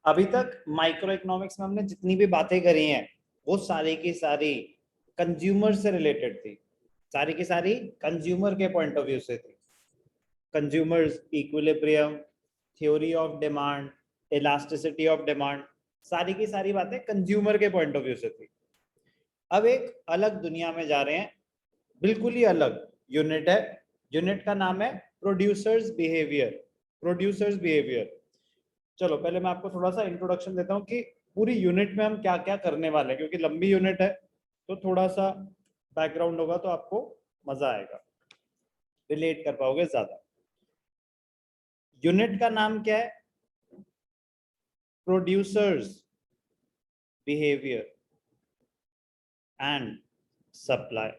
अभी तक micro economics में हमने जितनी भी बातें करी हैं वो सारी की सारी कंज्यूमर से रिलेटेड थी, सारी की सारी कंज्यूमर के पॉइंट ऑफ व्यू से थी। Consumers equilibrium, theory of demand, elasticity of demand, सारी की सारी बातें कंज्यूमर के पॉइंट ऑफ व्यू से थी। अब एक अलग दुनिया में जा रहे हैं, बिल्कुल ही अलग यूनिट है। यूनिट का नाम है प्रोड्यूसर्स बिहेवियर। Producers behaviour. चलो पहले मैं आपको थोड़ा सा इंट्रोडक्शन देता हूँ कि पूरी यूनिट में हम क्या क्या करने वाले हैं, क्योंकि लंबी यूनिट है तो थोड़ा सा बैकग्राउंड होगा तो आपको मजा आएगा, रिलेट कर पाओगे ज्यादा। यूनिट का नाम क्या है? Producers behaviour and supply.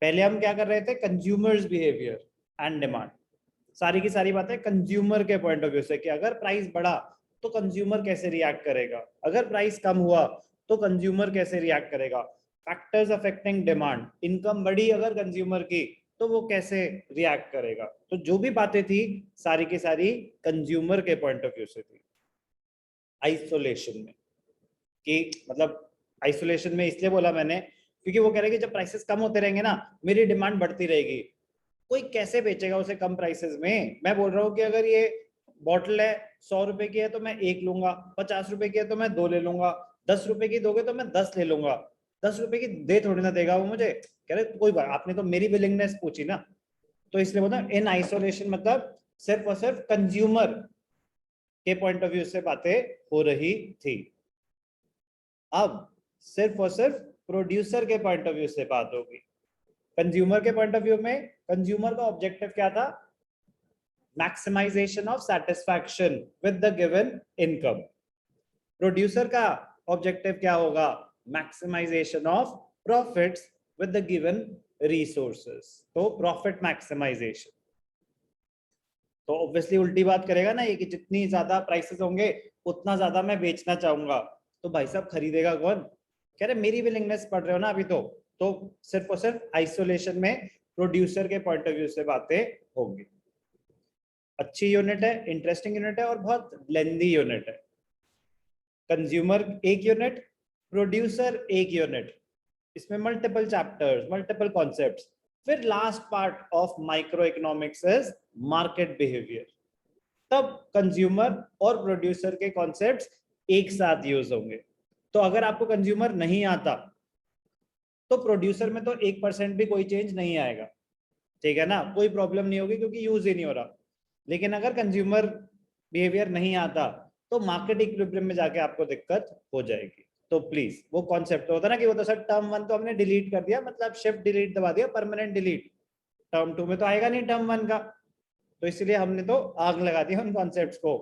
पहले हम क्या कर रहे थे? Consumers behaviour and demand. सारी की सारी बातें कंज्यूमर के पॉइंट ऑफ व्यू से कि अगर प्राइस बढ़ा तो कंज्यूमर कैसे रिएक्ट करेगा, अगर प्राइस कम हुआ तो कंज्यूमर कैसे रिएक्ट करेगा, फैक्टर्स अफेक्टिंग डिमांड, इनकम बढ़ी अगर कंज्यूमर की तो वो कैसे रिएक्ट करेगा। तो जो भी बातें थी सारी की सारी कंज्यूमर के पॉइंट ऑफ व्यू से थी। आइसोलेशन में कि मतलब आइसोलेशन में इसलिए बोला मैंने क्योंकि वो कह रहे हैं कि जब प्राइसेस कम होते रहेंगे ना मेरी डिमांड बढ़ती रहेगी। कोई कैसे बेचेगा उसे कम प्राइसेस में? मैं बोल रहा हूँ कि अगर ये बॉटल है 100 रुपए की है तो मैं एक लूंगा, 50 रुपए की है तो मैं दो ले लूंगा, 10 रुपए की दोगे तो मैं 10 ले लूंगा। 10 रुपए की दे थोड़ी ना देगा वो मुझे। कह रहे कोई बात, आपने तो मेरी विलिंगनेस पूछी ना, तो इसलिए बोलता इन आइसोलेशन मतलब सिर्फ और सिर्फ कंज्यूमर के पॉइंट ऑफ व्यू से बातें हो रही थी। अब सिर्फ और सिर्फ प्रोड्यूसर के पॉइंट ऑफ व्यू से बात होगी। कंज्यूमर के पॉइंट ऑफ व्यू में कंज्यूमर का ऑब्जेक्टिव क्या था? Maximisation of satisfaction with the given income. Producer का ऑब्जेक्टिव क्या होगा? Maximisation of profits with the given resources. तो प्रॉफिट मैक्सिमाइजेशन। तो ऑब्वियसली उल्टी बात करेगा ना ये कि जितनी ज्यादा प्राइसेस होंगे उतना ज्यादा मैं बेचना चाहूंगा। तो भाई साहब खरीदेगा कौन? कह रहे मेरी विलिंगनेस पढ़ रहे हो ना अभी तो सिर्फ और सिर्फ आइसोलेशन में प्रोड्यूसर के पॉइंट ऑफ व्यू से बातें होंगी। अच्छी यूनिट है, इंटरेस्टिंग यूनिट है और बहुत लेंदी यूनिट है। कंज्यूमर एक यूनिट, प्रोड्यूसर एक यूनिट, इसमें मल्टीपल चैप्टर्स, मल्टीपल कॉन्सेप्ट्स। फिर last part of micro economics is market behaviour. तब कंज्यूमर और प्रोड्यूसर के कॉन्सेप्ट्स एक साथ यूज होंगे। तो अगर आपको कंज्यूमर नहीं आता तो प्रोड्यूसर में तो 1% भी कोई चेंज नहीं आएगा, ठीक है ना, कोई प्रॉब्लम नहीं होगी क्योंकि यूज ही नहीं हो रहा। लेकिन अगर कंज्यूमर बिहेवियर नहीं आता तो मार्केट इक्विलिब्रियम में जाके आपको दिक्कत हो जाएगी। तो प्लीज वो कॉन्सेप्ट होता है ना कि वो तो सर टर्म 1 तो हमने डिलीट कर दिया, मतलब शिफ्ट डिलीट दबा दिया, परमानेंट डिलीट। टर्म 2 में तो आएगा नहीं टर्म 1 का, तो इसलिए हमने तो आग लगा दी उन कॉन्सेप्ट्स को।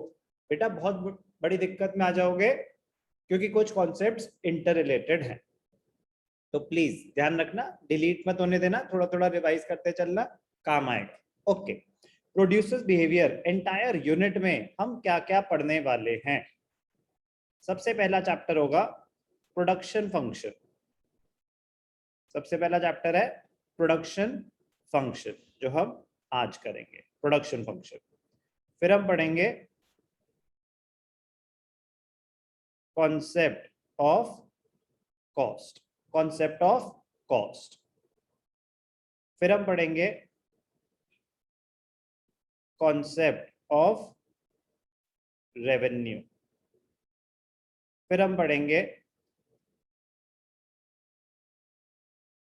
बेटा बहुत बड़ी दिक्कत में आ जाओगे क्योंकि कुछ कॉन्सेप्ट्स इंटर रिलेटेड हैं। तो प्लीज ध्यान रखना, डिलीट मत होने देना, थोड़ा थोड़ा रिवाइज करते चलना, काम आएगा। Okay, producers behaviour entire unit में हम क्या क्या पढ़ने वाले हैं? सबसे पहला चैप्टर होगा प्रोडक्शन फंक्शन। सबसे पहला चैप्टर है प्रोडक्शन फंक्शन जो हम आज करेंगे, प्रोडक्शन फंक्शन। फिर हम पढ़ेंगे concept of cost, concept of cost. फिर हम पढ़ेंगे कॉन्सेप्ट ऑफ रेवेन्यू। फिर हम पढ़ेंगे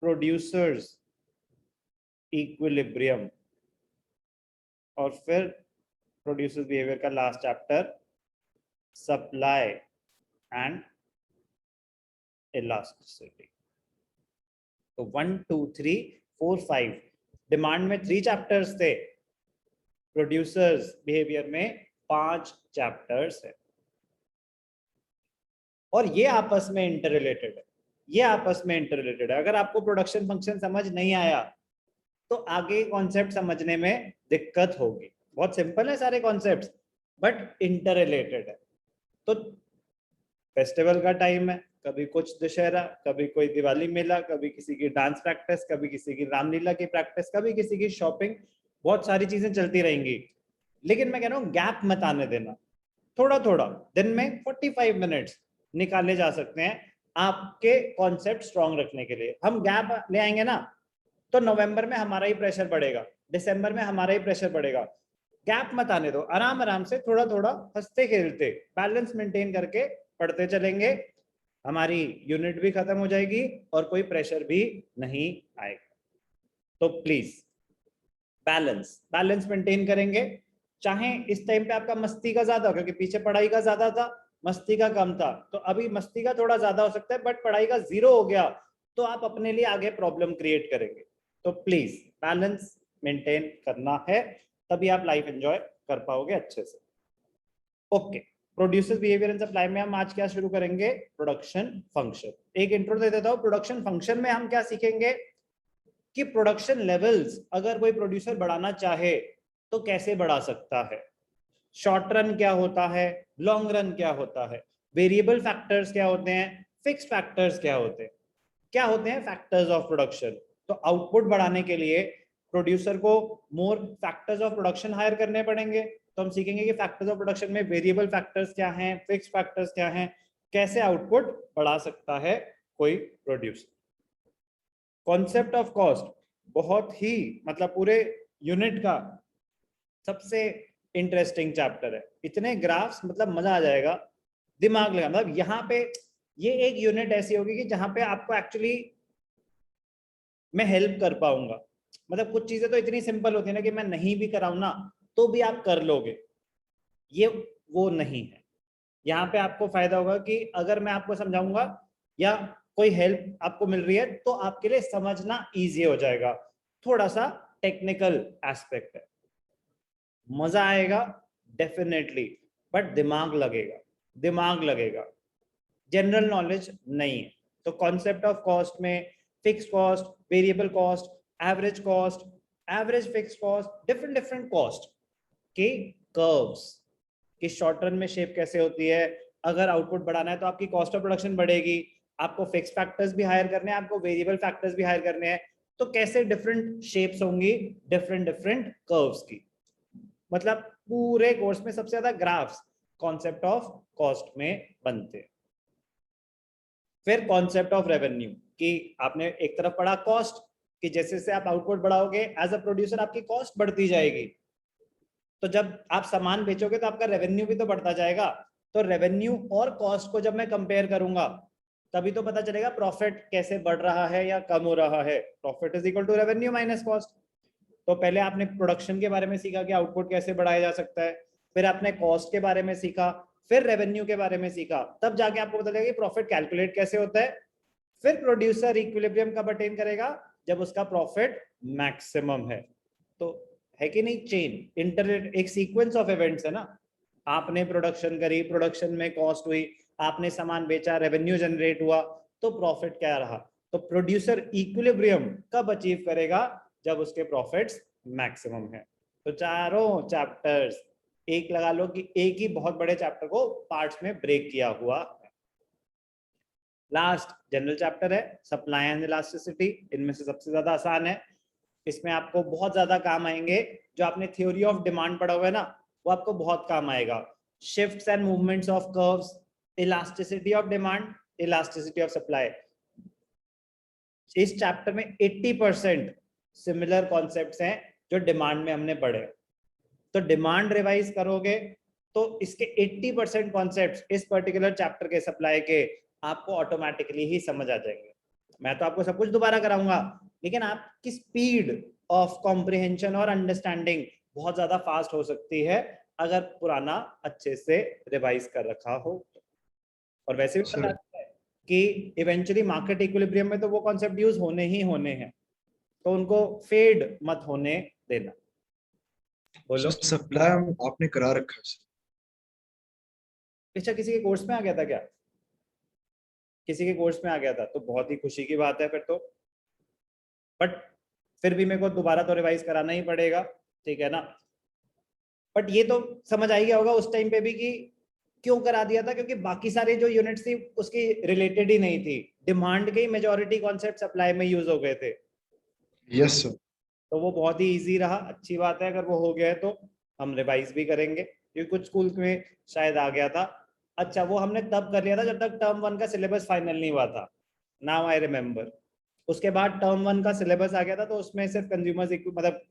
प्रोड्यूसर्स इक्विलिब्रियम। और फिर प्रोड्यूसर्स बिहेवियर का last chapter supply and elasticity. तो 1 2 3 4 5 डिमांड में 3 चैप्टर्स थे, प्रोड्यूसर्स बिहेवियर में 5 चैप्टर्स है। और ये आपस में इंटर रिलेटेड है, ये आपस में इंटर रिलेटेड है। अगर आपको प्रोडक्शन फंक्शन समझ नहीं आया तो आगे कॉन्सेप्ट समझने में दिक्कत होगी। बहुत सिंपल है सारे कॉन्सेप्ट्स बट इंटर रिलेटेड है। तो फेस्टिवल का टाइम है, कभी कुछ दशहरा, कभी कोई दिवाली मेला, कभी किसी की डांस प्रैक्टिस, कभी किसी की रामलीला की प्रैक्टिस, कभी किसी की शॉपिंग, बहुत सारी चीजें चलती रहेंगी। लेकिन मैं कह रहा हूँ गैप मत आने देना, थोड़ा थोड़ा दिन में 45 मिनट्स निकाले जा सकते हैं आपके कॉन्सेप्ट स्ट्रॉन्ग रखने के लिए। हम गैप ले आएंगे ना, तो नवंबर में हमारा ही प्रेशर बढ़ेगा, दिसंबर में हमारा ही प्रेशर बढ़ेगा। गैप मत आने दो, आराम आराम से थोड़ा थोड़ा हंसते खेलते बैलेंस मेंटेन करके पढ़ते चलेंगे, हमारी यूनिट भी खत्म हो जाएगी और कोई प्रेशर भी नहीं आएगा। तो प्लीज बैलेंस मेंटेन करेंगे। चाहे इस टाइम पे आपका मस्ती का ज्यादा, क्योंकि पीछे पढ़ाई का ज्यादा था, मस्ती का कम था, तो अभी मस्ती का थोड़ा ज्यादा हो सकता है, बट पढ़ाई का 0 हो गया तो आप अपने लिए आगे प्रॉब्लम क्रिएट करेंगे। तो प्लीज बैलेंस मेंटेन करना है, तभी आप लाइफ एंजॉय कर पाओगे अच्छे से। Okay, producer behaviour and supply में हम आज क्या शुरू करेंगे, प्रोडक्शन फंक्शन। एक इंट्रो दे देता हूं। प्रोडक्शन फंक्शन में हम क्या सीखेंगे कि प्रोडक्शन लेवल्स अगर कोई प्रोड्यूसर बढ़ाना चाहे तो कैसे बढ़ा सकता है, शॉर्ट रन क्या होता है, लॉन्ग रन क्या होता है, वेरिएबल फैक्टर्स क्या होते हैं, फिक्स्ड फैक्टर्स क्या होते हैं, क्या होते हैं फैक्टर्स ऑफ प्रोडक्शन। तो आउटपुट बढ़ाने के लिए प्रोड्यूसर को मोर फैक्टर्स ऑफ प्रोडक्शन हायर करने पड़ेंगे। तो हम सीखेंगे कि फैक्टर्स ऑफ प्रोडक्शन में वेरिएबल फैक्टर्स क्या हैं, फिक्स्ड फैक्टर्स क्या हैं, कैसे आउटपुट बढ़ा सकता है कोई प्रोड्यूसर। कॉन्सेप्ट ऑफ कॉस्ट बहुत ही मतलब पूरे यूनिट का सबसे इंटरेस्टिंग चैप्टर है। इतने ग्राफ्स मतलब मजा आ जाएगा, दिमाग लगा। मतलब यहाँ पे ये एक यूनिट ऐसी होगी कि जहां पे आपको एक्चुअली मैं हेल्प कर पाऊंगा। मतलब कुछ चीजें तो इतनी सिंपल होती है ना कि मैं नहीं भी कराऊं ना तो भी आप कर लोगे, ये वो नहीं है। यहाँ पे आपको फायदा होगा कि अगर मैं आपको समझाऊंगा या कोई हेल्प आपको मिल रही है तो आपके लिए समझना इजी हो जाएगा। थोड़ा सा टेक्निकल एस्पेक्ट है, मजा आएगा डेफिनेटली, बट दिमाग लगेगा, जनरल नॉलेज नहीं है। तो कॉन्सेप्ट ऑफ कॉस्ट में fixed cost, variable cost, average fixed cost, different different cost के कर्व्स कि शॉर्ट रन में शेप कैसे होती है, अगर आउटपुट बढ़ाना है तो आपकी कॉस्ट ऑफ प्रोडक्शन बढ़ेगी, आपको फिक्स फैक्टर्स भी हायर करने हैं, आपको वेरिएबल फैक्टर्स भी हायर करने हैं, तो कैसे डिफरेंट शेप्स होंगी डिफरेंट डिफरेंट कर्व्स की। मतलब पूरे कोर्स में सबसे ज्यादा ग्राफ्स कॉन्सेप्ट ऑफ कॉस्ट में बनते हैं। फिर कॉन्सेप्ट ऑफ रेवेन्यू कि आपने एक तरफ पढ़ा कॉस्ट कि जैसे जैसे आप आउटपुट बढ़ाओगे एज अ प्रोड्यूसर आपकी कॉस्ट बढ़ती जाएगी, तो जब आप सामान बेचोगे तो आपका रेवेन्यू भी तो बढ़ता जाएगा। तो रेवेन्यू और कॉस्ट को जब मैं कंपेयर करूंगा तभी तो पता चलेगा प्रॉफिट कैसे बढ़ रहा है या कम हो रहा है। Profit is equal to revenue minus cost. तो पहले आपने प्रोडक्शन के बारे में सीखा कि आउटपुट कैसे बढ़ाया जा सकता है, फिर आपने कॉस्ट के बारे में सीखा, फिर रेवेन्यू के बारे में सीखा, तब जाके आपको पता चलेगा कि प्रॉफिट कैलकुलेट कैसे होता है। फिर प्रोड्यूसर इक्विलिब्रियम कब अटेन करेगा, जब उसका प्रॉफिट मैक्सिमम है। तो है कि नहीं, चेन इंटरनेट एक सीक्वेंस ऑफ इवेंट्स है ना। आपने प्रोडक्शन करी, प्रोडक्शन में कॉस्ट हुई, आपने सामान बेचा, रेवेन्यू जनरेट हुआ, तो प्रॉफिट क्या रहा। तो प्रोड्यूसर इक्विलिब्रियम कब अचीव करेगा, जब उसके प्रॉफिट्स मैक्सिमम है। तो चारों चैप्टर्स एक लगा लो कि एक ही बहुत बड़े चैप्टर को पार्ट्स में ब्रेक किया हुआ है। लास्ट जनरल चैप्टर है सप्लाई एंड इलास्टिसिटी, इनमें से सबसे ज्यादा आसान है। इसमें आपको बहुत ज्यादा काम आएंगे, जो आपने थ्योरी ऑफ डिमांड पढ़ा हुआ है ना वो आपको बहुत काम आएगा। Shifts and movements of curves, elasticity of demand, elasticity of supply. इस चैप्टर में 80% सिमिलर कॉन्सेप्ट्स हैं जो डिमांड में हमने पढ़े। तो डिमांड रिवाइज करोगे तो इसके 80% कॉन्सेप्ट्स इस पर्टिकुलर चैप्टर के सप्लाई के आपको ऑटोमेटिकली ही समझ आ जाएंगे। मैं तो आपको सब कुछ दोबारा कराऊंगा, लेकिन आपकी स्पीड ऑफ कॉम्प्रिहेंशन और अंडरस्टैंडिंग बहुत ज्यादा फास्ट हो सकती है अगर पुराना अच्छे से रिवाइज कर रखा हो। और वैसे भी पता है कि इवेंचुअली मार्केट इक्विलिब्रियम में तो वो कॉन्सेप्ट यूज होने ही होने हैं, तो उनको फेड मत होने देना। बोलो। सप्लाई आपने करा रखा है? अच्छा, किसी के कोर्स में आ गया था क्या? किसी के कोर्स में आ गया था तो बहुत ही खुशी की बात है फिर तो। बट फिर भी मेरे को दोबारा तो रिवाइज कराना ही पड़ेगा, ठीक है ना। बट ये तो समझ आ गया होगा उस टाइम पे भी कि क्यों करा दिया था, क्योंकि बाकी सारे जो यूनिट्स थी उसकी रिलेटेड ही नहीं थी। डिमांड के ही मेजॉरिटी कॉन्सेप्ट सप्लाई में यूज हो गए थे। Yes sir. तो वो बहुत ही इजी रहा, अच्छी बात है अगर वो हो गया है तो। हम रिवाइज भी करेंगे क्योंकि कुछ स्कूल में शायद आ गया था। अच्छा, वो हमने तब कर लिया था जब तक टर्म 1 का सिलेबस फाइनल नहीं हुआ था। Now I remember. उसके बाद टर्म 1 का सिलेबस आ गया था, तो उसमें सिर्फ कंज्यूमर्स मतलब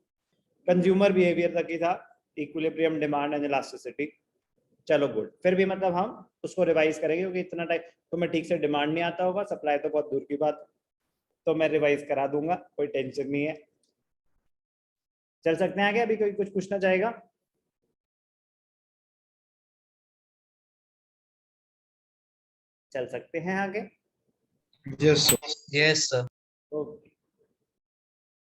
कंज्यूमर बिहेवियर तक ही था, इक्विलिब्रियम, डिमांड एंड इलास्टिसिटी। चलो गुड, फिर भी मतलब हम उसको रिवाइज करेंगे क्योंकि इतना टाइम तुम्हें ठीक से डिमांड नहीं आता होगा, सप्लाई तो बहुत दूर की बात है। तो मैं रिवाइज करा दूंगा, कोई टेंशन नहीं है। चल सकते हैं आगे? अभी कोई कुछ पूछना चाहेगा? चल सकते हैं आगे? Yes sir. Yes sir. Okay.